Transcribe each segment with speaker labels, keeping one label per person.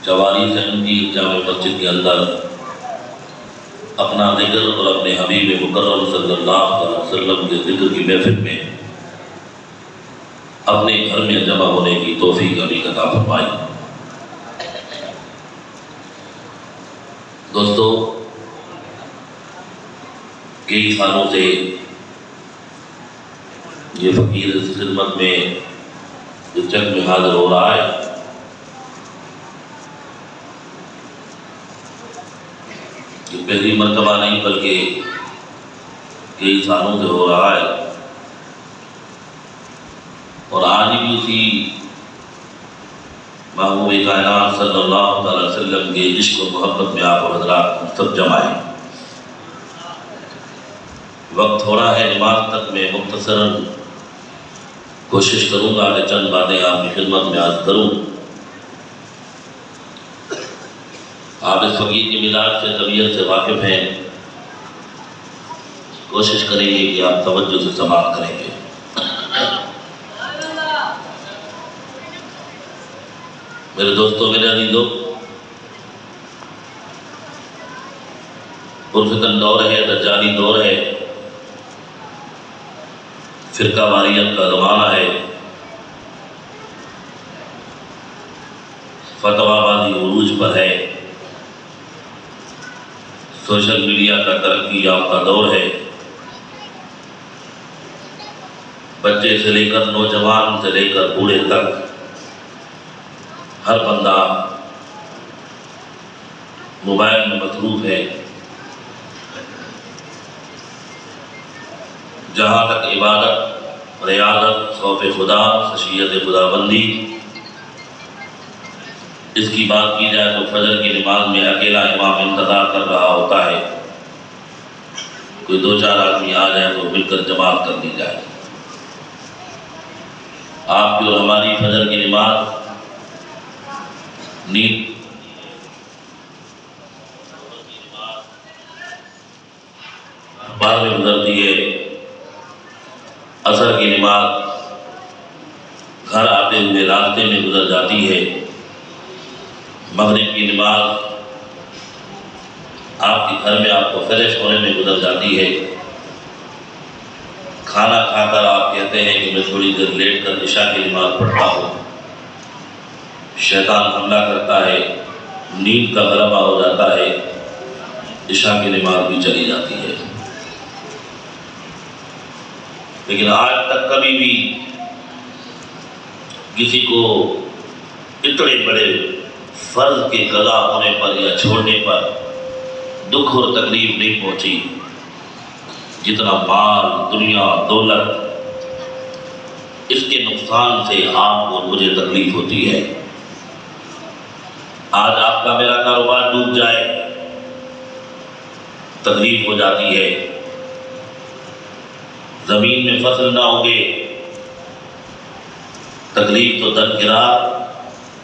Speaker 1: چوالیس ان کی جامع مسجد کے اندر اپنا ذکر اور اپنے حبیب مکرم صلی اللہ علیہ وسلم کے ذکر کی محفل میں اپنے گھر میں جمع ہونے کی توفیق علی عطا فرمائی۔ دوستو، کئی سالوں سے یہ فقیر اس خدمت میں اس جگ میں حاضر ہو رہا ہے۔ یہ پہلی مرتبہ نہیں بلکہ کئی سالوں سے ہو رہا ہے، اور آج بھی اسی محبوب کائنات صلی اللہ علیہ وسلم کے عشق و محبت میں آپ حضرات سب جمع ہیں۔ وقت تھوڑا ہے، نماز تک میں مختصراً کوشش کروں گا کہ چند باتیں آپ کی خدمت میں عرض کروں۔ آپ اس فقیر کی مزاج سے طبیعت سے واقف ہیں، کوشش کریں گے کہ آپ توجہ سے سماعت کریں گے۔ میرے دوستوں، میرے عزیزوں، پرفتن دور ہے، دجالی دور ہے، فرقہ واریت کا زمانہ ہے، فتویٰ بازی عروج پر ہے، سوشل میڈیا کا ترقی یافتہ دور ہے، بچے سے لے کر نوجوان سے لے کر بوڑھے تک ہر بندہ موبائل میں مصروف ہے۔ جہاں تک عبادت، ریاضت، خوف خدا، خشیت خدا بندی اس کی بات کی جائے تو فجر کی نماز میں اکیلا امام انتظار کر رہا ہوتا ہے، کوئی دو چار آدمی آ جائے تو مل کر جماعت کر لی جائے۔ آپ کی اور ہماری فجر کی نماز نیند بعد میں گزرتی ہے، عصر کی نماز گھر آتے ہوئے راستے میں گزر جاتی ہے، مغرب کی نماز آپ کے گھر میں آپ کو فریش ہونے میں گزر جاتی ہے، کھانا کھا کر آپ کہتے ہیں کہ میں تھوڑی دیر لیٹ کر عشاء کی نماز پڑھتا ہوں، شیطان حملہ کرتا ہے، نیند کا غلبہ ہو جاتا ہے، عشاء کی نماز بھی چلی جاتی ہے۔ لیکن آج تک کبھی بھی کسی کو اتنے بڑے فرض کے قضا ہونے پر یا چھوڑنے پر دکھ اور تکلیف نہیں پہنچی جتنا مال، دنیا، دولت، اس کے نقصان سے آپ اور مجھے تکلیف ہوتی ہے۔ آج آپ کا میرا کاروبار ڈوب جائے تکلیف ہو جاتی ہے، زمین میں فصل نہ ہوگے تکلیف تو درکنار،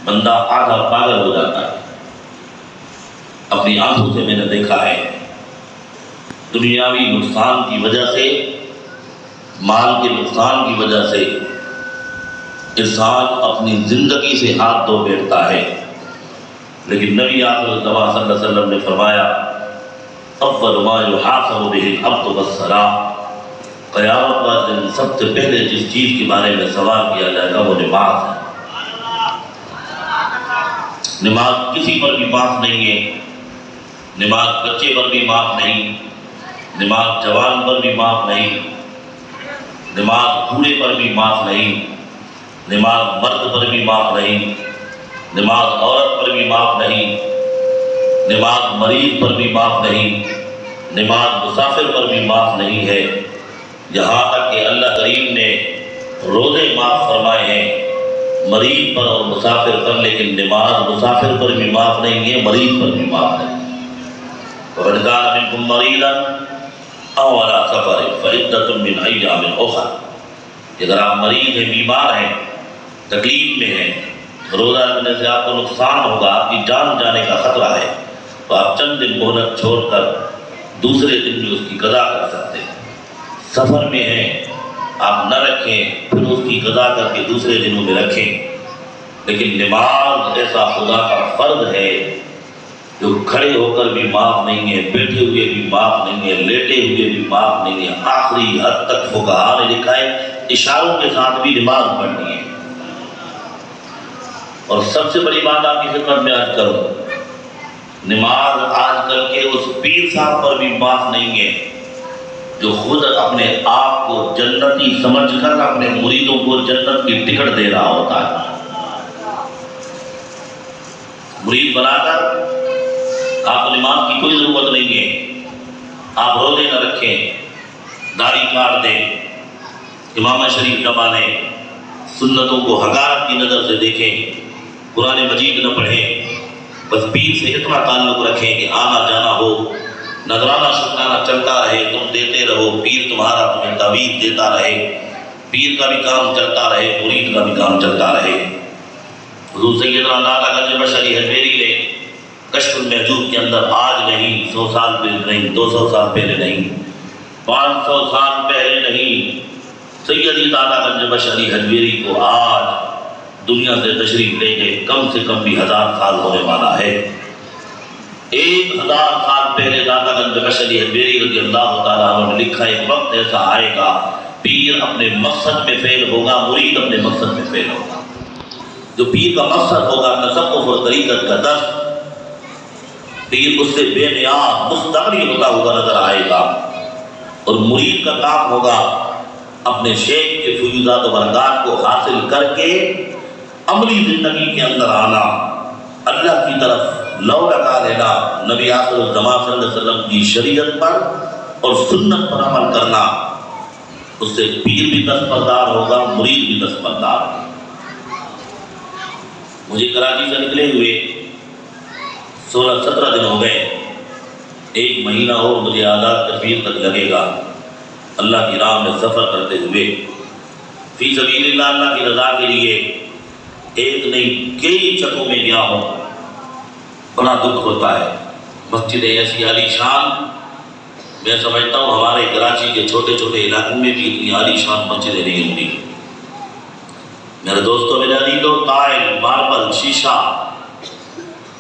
Speaker 1: بندہ آدھا پاگل ہو جاتا ہے۔ اپنی آنکھوں سے میں نے دیکھا ہے، دنیاوی نقصان کی وجہ سے، مال کے نقصان کی وجہ سے انسان اپنی زندگی سے ہاتھ دھو بیٹھتا ہے، لیکن نبی آخر الزمان صلی اللہ علیہ وسلم نے فرمایا اول ما یحاسب بہ العبد الصلاۃ، قیامت کا دن سب سے پہلے جس چیز کے بارے میں سوال کیا جائے گا وہ نماز ہے۔ نماز کسی پر بھی معاف نہیں ہے، نماز بچے پر بھی معاف نہیں، نماز جوان پر بھی معاف نہیں، نماز بوڑھے پر بھی معاف نہیں، نماز مرد پر بھی معاف نہیں، نماز عورت پر بھی معاف نہیں، نماز مریض پر بھی معاف نہیں، نماز مسافر پر بھی معاف نہیں ہے، یہاں تک کہ اللہ کریم نے روزے معاف فرمائے ہیں مریض پر اور مسافر پر، لیکن نماز مسافر پر بھی معاف نہیں ہے، مریض پر بھی معاف نہیں۔ وَمَنْ كَانَ مِنكُم مَّرِيضًا أَوْ عَلَىٰ سَفَرٍ فَعِدَّةٌ مِّنْ أَيَّامٍ أُخَرَ، اگر آپ مریض ہیں، بیمار ہیں، تکلیف میں ہیں، روزہ رکھنے سے آپ کو نقصان ہوگا، آپ کی جان جانے کا خطرہ ہے، تو آپ چند دن مہلت چھوڑ کر دوسرے دن بھی اس کی قضا کر سکتے ہیں۔ سفر میں ہیں، آپ نہ رکھیں، پھر اس کی قضا کر کے دوسرے دنوں میں رکھیں۔ لیکن نماز ایسا خدا کا فرض ہے جو کھڑے ہو کر بھی معاف نہیں ہے، بیٹھے ہوئے بھی معاف نہیں ہے، لیٹے ہوئے بھی معاف نہیں ہے، آخری حد تک فقہاء نے لکھا ہے اشاروں کے ساتھ بھی نماز پڑھنی ہے۔ اور سب سے بڑی بات آپ کی خدمت میں عرض کروں، نماز آج کل کے اس پیر صاحب پر بھی معاف نہیں ہے جو خود اپنے آپ کو جنتی سمجھ کر اپنے مریدوں کو جنت کی ٹکٹ دے رہا ہوتا ہے۔ مرید بنا کر آپ کو نماز کی کوئی ضرورت نہیں ہے، آپ روزے نہ رکھیں، داڑھی کاٹ دیں، امامہ شریف نہ مانیں، سنتوں کو حقارت کی نظر سے دیکھیں، قرآن مجید نہ پڑھیں، بس پیر سے اتنا تعلق رکھیں کہ آنا جانا ہو، نذرانہ شکرانہ چلتا رہے، تم دیتے رہو، پیر تمہارا تمہیں تعویذ دیتا رہے، پیر کا بھی کام چلتا رہے، مرید کا بھی کام چلتا رہے۔ حضور سیدنا داتا گنج بشری حجویری نے کشف المحجوب کے اندر آج نہیں، 100 سال پہلے نہیں، 200 سال پہلے نہیں، 500 سال پہلے نہیں، سیدی داتا گنج بشری حجویری کو آج دنیا سے تشریف لے کے کم سے کم بھی 1000 سال ہونے والا ہے۔ 1000 سال پہلے داتا گنج بشری حجویری رضی اللہ تعالیٰ عنہ نے لکھا ایک وقت ایسا آئے گا پیر اپنے مقصد میں فیل ہوگا، مرید اپنے مقصد میں فیل ہوگا۔ جو پیر کا مقصد ہوگا تصوف اور طریقت کا درس، پیر اس سے بے نیاز مستغنی ہوتا ہوا نظر آئے گا، اور مرید کا کام ہوگا اپنے شیخ کے فیوضات و برکات کو حاصل کر کے عملی زندگی کے اندر آنا، اللہ کی طرف لو لگا لینا، نبی آخر الزمان صلی اللہ علیہ وسلم کی شریعت پر اور سنت پر عمل کرنا۔ اس سے پیر بھی دستبردار ہوگا، مرید بھی دستبردار ہوگا۔ مجھے کراچی سے نکلے ہوئے 16-17 دن ہو گئے، 1 مہینہ اور مجھے آزاد کشمیر تک لگے گا اللہ کی راہ میں سفر کرتے ہوئے، فی سبیل اللہ، اللہ کی رضا کے لیے ایک نہیں کئی جگہوں میں گیا ہوں۔ بڑا دکھ ہوتا ہے، مسجد ایسی عالی شان، میں سمجھتا ہوں ہمارے کراچی کے چھوٹے چھوٹے علاقوں میں بھی اتنی عالی شان مسجدیں نہیں ہوں گی۔ میرے دوستوں، میرے عزیزوں، ٹائل، ماربل، شیشہ،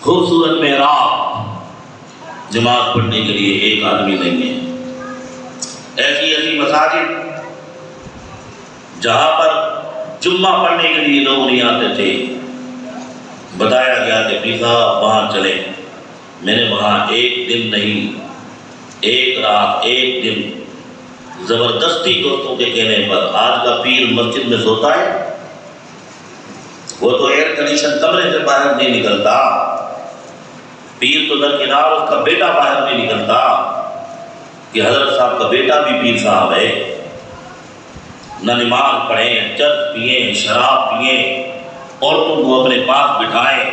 Speaker 1: خوبصورت محراب، نماز پڑھنے کے لیے ایک آدمی نہیں ہے۔ ایسی ایسی مساجد جہاں پر جمعہ پڑھنے کے لیے لوگ نہیں آتے تھے، بتایا گیا کہ پیر صاحب وہاں چلیں، میں نے وہاں ایک دن نہیں، ایک رات، ایک دن، زبردستی دوستوں کے کہنے پر آج کا پیر مسجد میں سوتا ہے؟ وہ تو ایئر کنڈیشن کمرے سے باہر نہیں نکلتا، پیر تو درکنار اس کا بیٹا باہر نہیں نکلتا کہ حضرت صاحب کا بیٹا بھی پیر صاحب ہے۔ نہ نماز پڑھیں، چرس پئیں، شراب پئیں، عورتوں کو اپنے پاس بٹھائیں،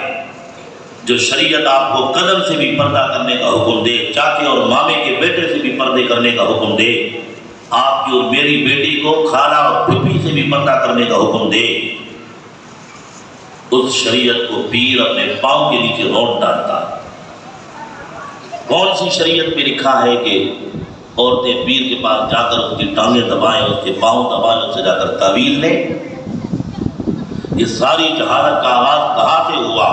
Speaker 1: جو شریعت آپ کو قدم سے بھی پردہ کرنے کا حکم دے، چاچے اور مامے کے بیٹے سے بھی پردے کرنے کا حکم دے، آپ کی اور میری بیٹی کو خالہ اور پھوپھی سے بھی پردہ کرنے کا حکم دے، اس شریعت کو پیر اپنے پاؤں کے نیچے روٹ ڈالتا ہے۔ کون سی شریعت میں لکھا ہے کہ عورتیں پیر کے پاس جا کر اس کی ٹانگیں دبائیں، اس کے پاؤں دبائیں، اس سے جا کر تعویذ لیں؟ یہ ساری جہالت کا آغاز کہاں سے ہوا؟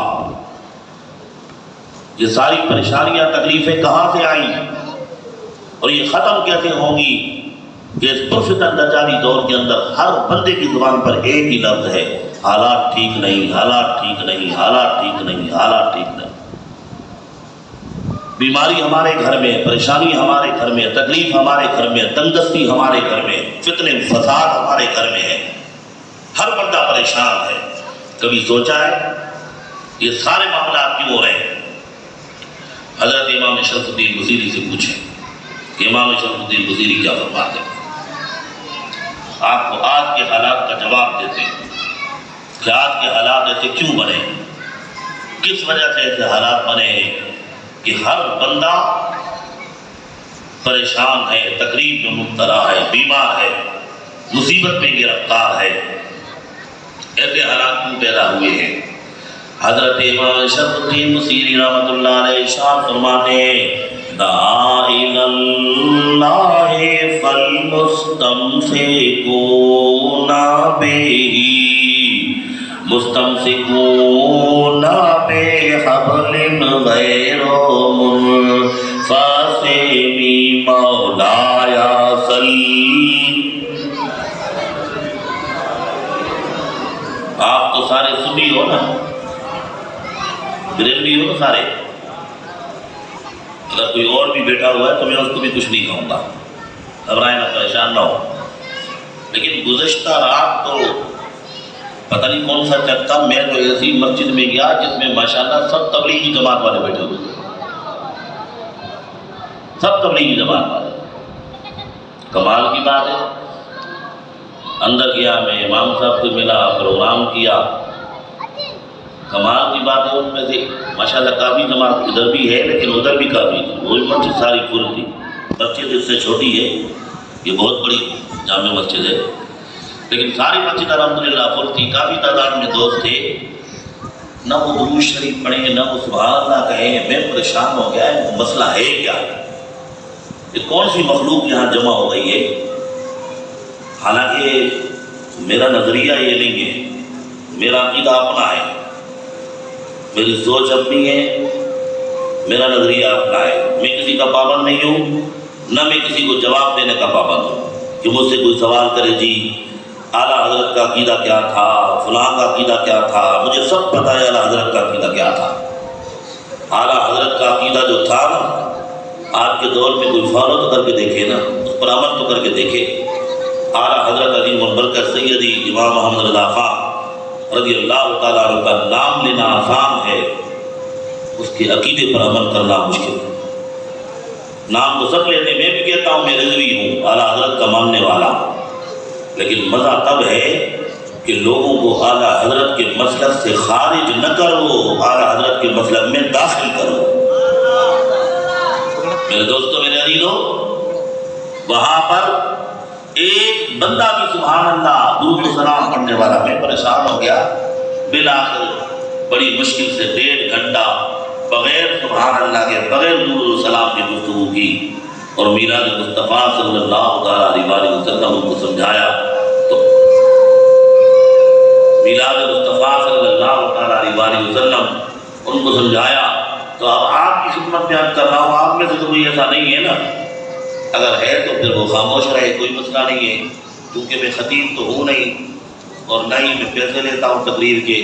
Speaker 1: یہ ساری پریشانیاں تکلیفیں کہاں سے آئیں؟ اور یہ ختم کیسے ہوں گی کہ اس پرفتن دجالی دور کے اندر ہر بندے کی زبان پر ایک ہی لفظ ہے، حالات ٹھیک نہیں، حالات ٹھیک نہیں، حالات ٹھیک نہیں، حالات ٹھیک نہیں۔ بیماری ہمارے گھر میں، پریشانی ہمارے گھر میں، تکلیف ہمارے گھر میں، تنگدستی ہمارے گھر میں، فتنے فساد ہمارے گھر میں ہے، ہر بندہ پریشان ہے۔ کبھی سوچا ہے یہ سارے معاملات کیوں ہو رہے ہیں؟ حضرت امام شرف الدین بصیری سے پوچھیں کہ امام شرف الدین بصیری کیا فرماتے ہیں؟ آپ کو آج کے حالات کا جواب دیتے ہیں کہ آج کے حالات ایسے کیوں بنے، کس وجہ سے ایسے حالات بنے ہیں کہ ہر بندہ پریشان ہے، تکلیف میں مبتلا ہے، بیمار ہے، مصیبت میں گرفتار ہے۔ ایسے حالات کیوں پیدا ہوئے ہیں؟ حضرت امام شرف الدین بصیری رحمۃ اللہ علیہ ارشاد فرماتے ہیں، دعا الی اللہ فالمستمسکون بہ مستمسکون بحبل غیر منفصم مولایا صلی۔ آپ تو سارے سنی ہو نا، بریلوی ہو نا سارے، اگر کوئی اور بھی بیٹھا ہوا ہے تو میں اس کو بھی کچھ نہیں کہوں گا، گھبرائیں نہ، پریشان نہ ہو۔ لیکن گزشتہ رات تو پتہ نہیں کون سا چکتا، میں تو ایسی مسجد میں گیا جس میں ماشاءاللہ سب تبلیغی جماعت والے بیٹھے ہوئے تھے، سب تبلیغی جماعت والے۔ کمال کی بات ہے، اندر گیا، میں امام صاحب سے ملا، پروگرام کیا، کمال کی بات ہے ان میں سے ماشاءاللہ کافی جماعت ادھر بھی ہے لیکن ادھر بھی کافی تھی، وہی مسجد ساری فل تھی۔ مسجد اس سے چھوٹی ہے، یہ بہت بڑی جامع مسجد ہے، لیکن ساری مسجد الحمدللہ فل تھی، کافی تعداد میں دوست تھے۔ نہ وہ درود شریف پڑھیں نہ وہ سبحان اللہ کہیں، میں پریشان ہو گیا، مسئلہ ہے کیا؟ یہ کون سی مخلوق یہاں جمع ہو گئی ہے؟ حالانکہ میرا نظریہ یہ نہیں ہے، میرا عقیدہ اپنا ہے، میری سوچ اپنی ہے، میرا نظریہ اپنا ہے، میں کسی کا پابند نہیں ہوں، نہ میں کسی کو جواب دینے کا پابند ہوں کہ مجھ سے کوئی سوال کرے جی اعلیٰ حضرت کا عقیدہ کیا تھا، فلاں کا عقیدہ کیا تھا، مجھے سب پتہ ہے اعلیٰ حضرت کا عقیدہ کیا تھا۔ اعلیٰ حضرت کا عقیدہ جو تھا نا، آج کے دور میں کوئی فالو تو کر کے دیکھے نا، اس پر عمل تو کر کے دیکھے۔ اعلیٰ حضرت عظیم البرکت سیدی امام محمد رضا خان رضی اللہ تعالیٰ عنہ کا نام لینا آسان ہے، اس کے عقیدے پر عمل کرنا مشکل ہے۔ نام تو سب لیتے، میں بھی کہتا ہوں میں رضوی ہوں، اعلیٰ حضرت کا ماننے والا، لیکن مزہ تب ہے کہ لوگوں کو اعلیٰ حضرت کے مسلک سے خارج نہ کرو، اعلیٰ حضرت کے مسلک میں داخل کرو۔ میرے دوستوں، میرے عزیزوں، وہاں پر ایک بندہ بھی سبحان اللہ درود و سلام پڑھنے والا، میں پریشان ہو گیا، بالآخر بڑی مشکل سے 1.5 گھنٹہ بغیر سبحان اللہ کے، بغیر درود و سلام کی گفتگو کی، اور میلاد مصطفیٰ صلی اللہ علیہ وسلم ان کو سمجھایا، تو میلاد مصطفیٰ صلی اللہ علیہ وسلم ان کو سمجھایا۔ تو اب آپ کی خدمت میں عرض کر رہا ہوں، آپ میں سے تو کوئی ایسا نہیں ہے نا، اگر ہے تو پھر وہ خاموش رہے، کوئی مسئلہ نہیں ہے، کیونکہ میں خطیب تو ہوں نہیں، اور نہ ہی میں پیسے لیتا ہوں تقریر کے،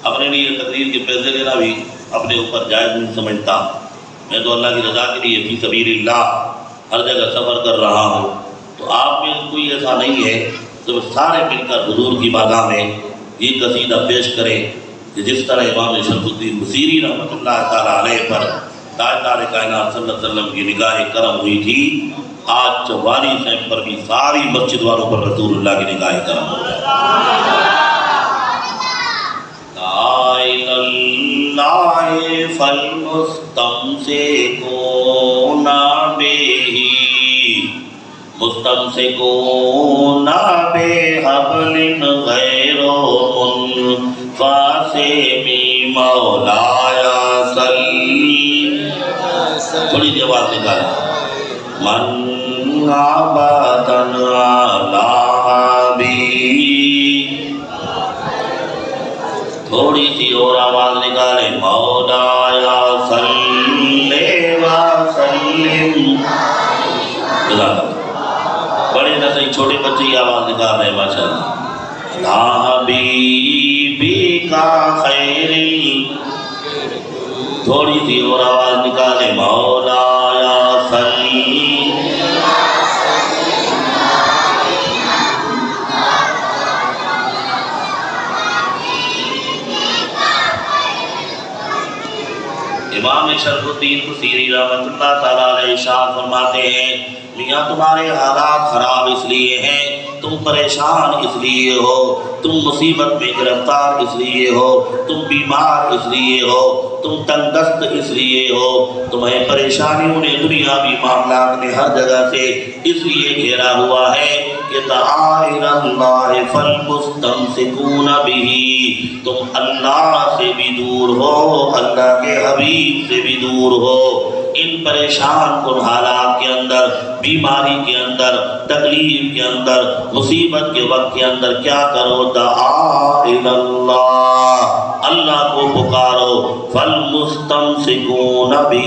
Speaker 1: اپنے لیے تقریر کے پیسے لینا بھی اپنے اوپر جائز نہیں سمجھتا، میں تو اللہ کی رضا کے لیے فی سبیل اللہ ہر جگہ سفر کر رہا ہوں۔ تو آپ میں کوئی ایسا نہیں ہے تو سارے مل کر حضور کی بارگاہ میں یہ قصیدہ پیش کریں کہ جس طرح امام شمس الدین بصیری رحمۃ اللہ تعالیٰ علیہ پر تاجدار کائنات صلی اللہ علیہ وسلم کی نگاہ کرم ہوئی تھی، آج 44 صاحب پر بھی ساری مسجد والوں پر رسول اللہ کی نگاہ کرم ہو جائے۔ اللہ فالمستمسکون بہ مستمسکون بحبل غیر منفصم مولایا صلی۔ تھوڑی سی آواز نکالیں۔ من عبدن علی، تھوڑی سی اور آواز نکالیں، مولایا صلی وسلم۔ بڑے نہ صحیح، چھوٹے بچے ہی آواز نکال رہے ہیں ماشاءاللہ۔ لا حبیبی کا خیر، تھوڑی سی اور آواز نکالیں، مولایا صلی۔ امام شرف الدین بصیری رحمۃ اللہ تعالیٰ علیہ ارشاد فرماتے ہیں، میاں تمہارے حالات خراب اس لیے ہیں، تم پریشان اس لیے ہو، تم مصیبت میں گرفتار اس لیے ہو، تم بیمار اس لیے ہو، تم تنگ دست اس لیے ہو، تمہیں پریشانیوں نے دنیاوی معاملات نے ہر جگہ سے اس لیے گھیرا ہوا ہے کہ تعالی اللہ فالمستمسکون بہ، تم اللہ سے بھی دور ہو، اللہ کے حبیب سے بھی دور ہو، ان پریشان کن حالات کے اندر، بیماری کے اندر، تکلیف کے اندر، مصیبت کے وقت کے اندر کیا کرو؟ دعا اللہ، اللہ کو پکارو، فالمستمسکون بہ،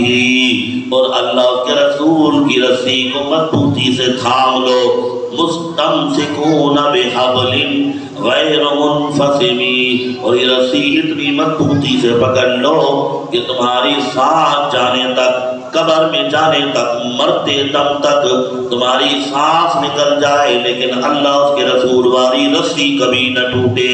Speaker 1: اور اللہ کے رسول کی رسی کو مضبوطی سے تھام لو، مستمسکون بحبل غیر منفصم، اور یہ رسی اتنی مضبوطی سے پکڑ لو کہ تمہاری سانس جانے تک، قبر میں جانے تک، مرتے دم تک تمہاری سانس نکل جائے لیکن اللہ اس کے رسول والی رسی کبھی نہ ٹوٹے۔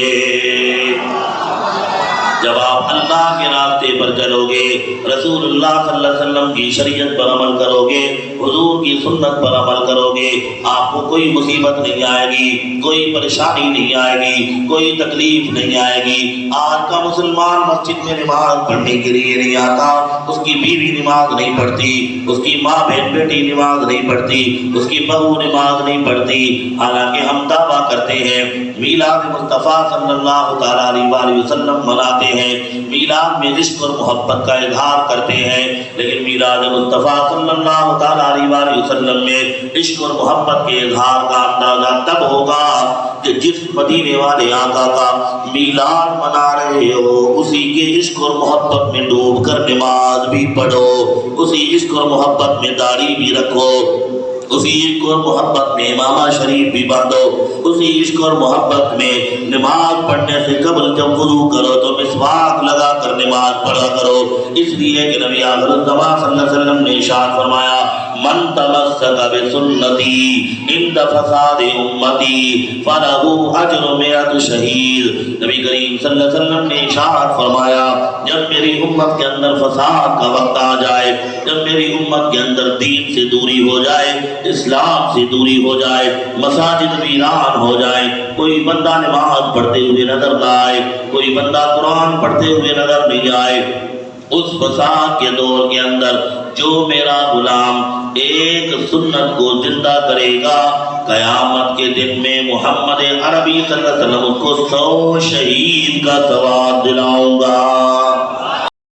Speaker 1: جب آپ اللہ کے راستے پر چلو گے، رسول اللہ صلی اللہ علیہ وسلم کی شریعت پر عمل کرو گے، حضور کی سنت پر عمل کرو گے، آپ کو کوئی مصیبت نہیں آئے گی، کوئی پریشانی نہیں آئے گی، کوئی تکلیف نہیں آئے گی۔ آج کا مسلمان مسجد میں نماز پڑھنے کے لیے نہیں آتا، اس کی بیوی نماز نہیں پڑھتی، اس کی ماں بہن بیٹی نماز نہیں پڑھتی، اس کی بہو نماز نہیں پڑھتی، حالانکہ ہم دعویٰ کرتے ہیں میلاد مصطفیٰ صلی اللہ تعالیٰ علیہ وسلم مناتے ہیں، میلاد میں عشق اور محبت کا اظہار کرتے ہیں، لیکن میلاد مصطفیٰ صلی اللہ تعالیٰ علیہ وسلم میں عشق اور محبت کے اظہار کا اندازہ تب ہوگا کہ جس مدینے والے آقا کا میلاد منا رہے ہو اسی کے عشق اور محبت میں ڈوب کر نماز بھی پڑھو، اسی عشق اور محبت میں داڑھی بھی رکھو، اسی عشق اور محبت میں امامہ شریف بھی باندھو، اسی عشق اور محبت میں نماز پڑھنے سے قبل جب وضو کرو تو مسواک لگا کر نماز پڑھا کرو، اس لیے کہ نبی آخر الزمان صلی اللہ علیہ وسلم نے ارشاد فرمایا من تمسک بسنتی عند فساد امتی فلہ اجر مئۃ شہید۔ نبی کریم صلی اللہ علیہ وسلم نے ارشاد فرمایا جب میری امت کے اندر فساد کا وقت آ جائے، جب میری امت کے اندر دین سے دوری ہو جائے، اسلام سے دوری ہو جائے، مساجد ویران ہو جائے، کوئی بندہ نماز پڑھتے ہوئے نظر نہ آئے، کوئی بندہ قرآن پڑھتے ہوئے نظر نہیں آئے، اس فساد کے دور کے اندر جو میرا غلام ایک سنت کو زندہ کرے گا، قیامت کے دن میں محمد عربی صلی اللہ علیہ وسلم کو 100 شہید کا ثواب دلاؤں گا۔